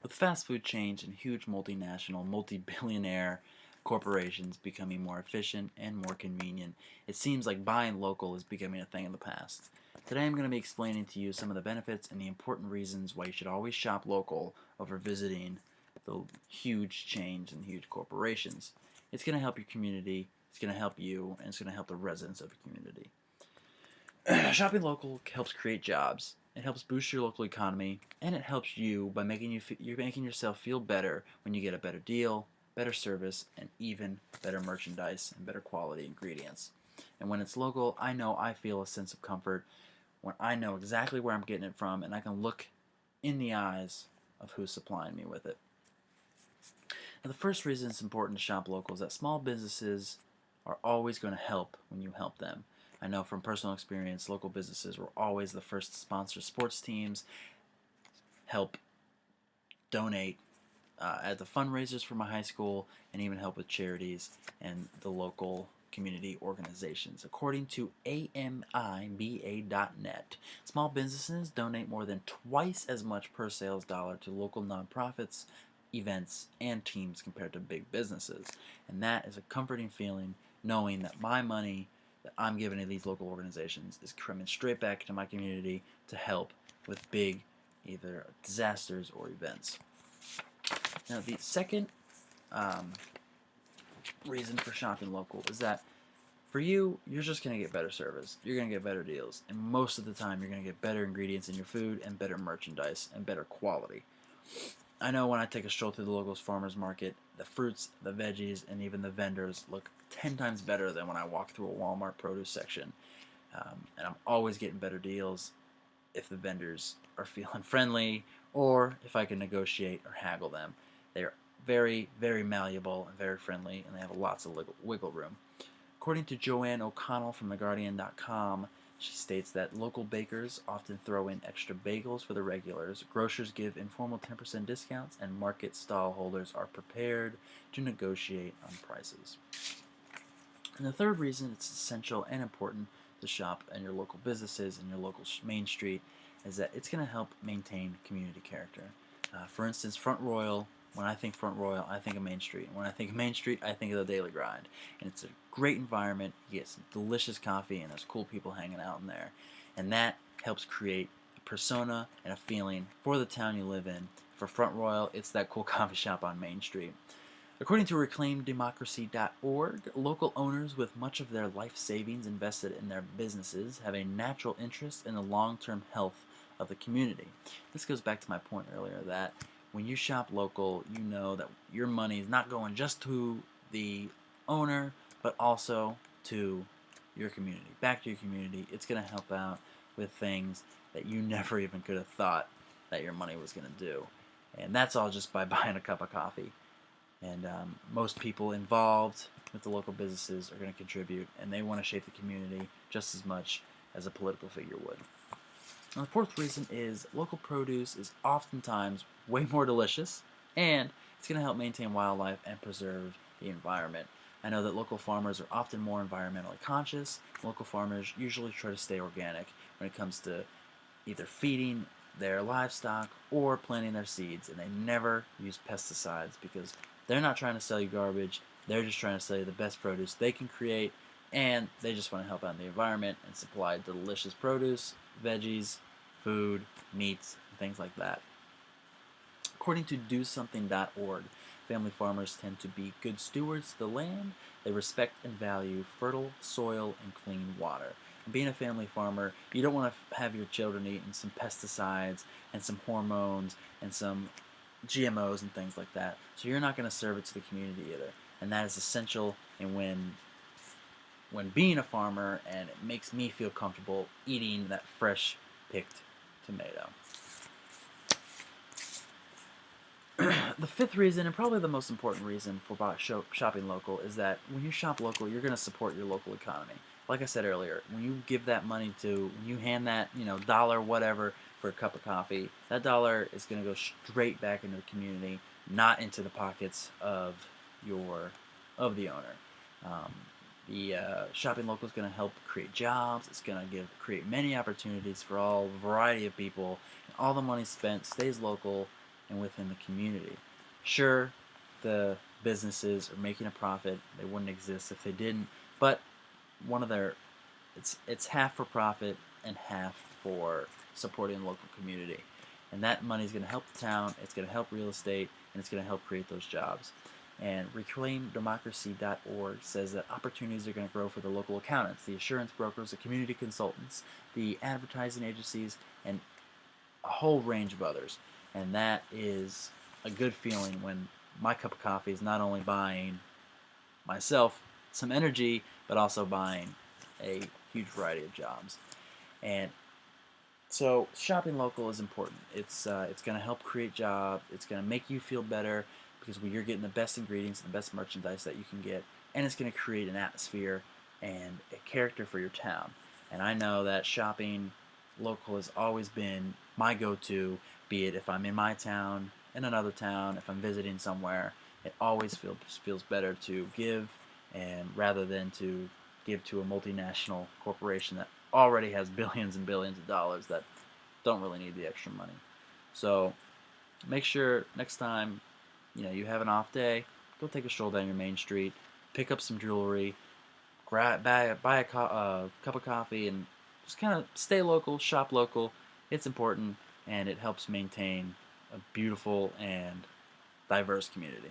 With fast food chains and huge multinational, multi-billionaire corporations becoming more efficient and more convenient, it seems like buying local is becoming a thing of the past. Today I'm going to be explaining to you some of the benefits and the important reasons why you should always shop local over visiting the huge chains and huge corporations. It's going to help your community, it's going to help you, and it's going to help the residents of your community. Shopping local helps create jobs. It helps boost your local economy, and it helps you by you're making yourself feel better when you get a better deal, better service, and even better merchandise and better quality ingredients. And when it's local, I know I feel a sense of comfort when I know exactly where I'm getting it from, and I can look in the eyes of who's supplying me with it. Now, the first reason it's important to shop local is that small businesses are always going to help when you help them. I know from personal experience, local businesses were always the first to sponsor sports teams, help donate at the fundraisers for my high school, and even help with charities and the local community organizations. According to AMIBA.net, small businesses donate more than twice as much per sales dollar to local nonprofits, events, and teams compared to big businesses. And that is a comforting feeling, knowing that my money that I'm giving to these local organizations is coming straight back to my community to help with big either disasters or events. Now, the second reason for shopping local is that for you, you're just going to get better service. You're going to get better deals. And most of the time, you're going to get better ingredients in your food and better merchandise and better quality. I know when I take a stroll through the local farmers market, the fruits, the veggies, and even the vendors look 10 times better than when I walk through a Walmart produce section. And I'm always getting better deals if the vendors are feeling friendly or if I can negotiate or haggle them. They're very, very malleable and very friendly, and they have lots of wiggle room. According to Joanne O'Connell from TheGuardian.com, she states that local bakers often throw in extra bagels for the regulars, grocers give informal 10% discounts, and market stall holders are prepared to negotiate on prices. And the third reason it's essential and important to shop in your local businesses and your local main street is that it's going to help maintain community character. For instance, Front Royal, when I think Front Royal, I think of Main Street. When I think of Main Street, I think of the Daily Grind. And it's a great environment. You get some delicious coffee, and there's cool people hanging out in there. And that helps create a persona and a feeling for the town you live in. For Front Royal, it's that cool coffee shop on Main Street. According to ReclaimDemocracy.org, local owners with much of their life savings invested in their businesses have a natural interest in the long-term health of the community. This goes back to my point earlier that when you shop local, you know that your money is not going just to the owner, but also to your community, back to your community. It's going to help out with things that you never even could have thought that your money was going to do. And that's all just by buying a cup of coffee. And most people involved with the local businesses are going to contribute, and they want to shape the community just as much as a political figure would. Now, the fourth reason is local produce is oftentimes way more delicious, and it's going to help maintain wildlife and preserve the environment. I know that local farmers are often more environmentally conscious. Local farmers usually try to stay organic when it comes to either feeding their livestock or planting their seeds, and they never use pesticides because they're not trying to sell you garbage. They're just trying to sell you the best produce they can create, and they just want to help out the environment and supply delicious produce, veggies, food, meats, and things like that. According to DoSomething.org, family farmers tend to be good stewards of the land. They respect and value fertile soil and clean water. And being a family farmer, you don't want to have your children eating some pesticides and some hormones and some GMOs and things like that. So you're not going to serve it to the community either. And that is essential in when being a farmer, and it makes me feel comfortable eating that fresh picked tomato. The fifth reason, and probably the most important reason for shopping local, is that when you shop local, you're going to support your local economy. Like I said earlier, when you give that money to, when you hand that, dollar, whatever, for a cup of coffee, that dollar is going to go straight back into the community, not into the pockets of the owner. The shopping local is going to help create jobs. It's going to create many opportunities for all variety of people. And all the money spent stays local, and within the community. Sure, the businesses are making a profit. They wouldn't exist if they didn't. But one of their it's half for profit and half for supporting the local community. And that money is going to help the town, it's going to help real estate, and it's going to help create those jobs. And reclaimdemocracy.org says that opportunities are going to grow for the local accountants, the insurance brokers, the community consultants, the advertising agencies, and a whole range of others. And that is a good feeling when my cup of coffee is not only buying myself some energy, but also buying a huge variety of jobs. And so shopping local is important. It's going to help create jobs. It's going to make you feel better because you're getting the best ingredients and the best merchandise that you can get, and it's going to create an atmosphere and a character for your town. And I know that shopping local has always been my go-to, be it if I'm in my town, in another town, if I'm visiting somewhere. It always feels better to give, and rather than to give to a multinational corporation that already has billions and billions of dollars that don't really need the extra money. So make sure next time you have an off day, go take a stroll down your main street, pick up some jewelry, buy a cup of coffee, and just kind of stay local, shop local. It's important, and it helps maintain a beautiful and diverse community.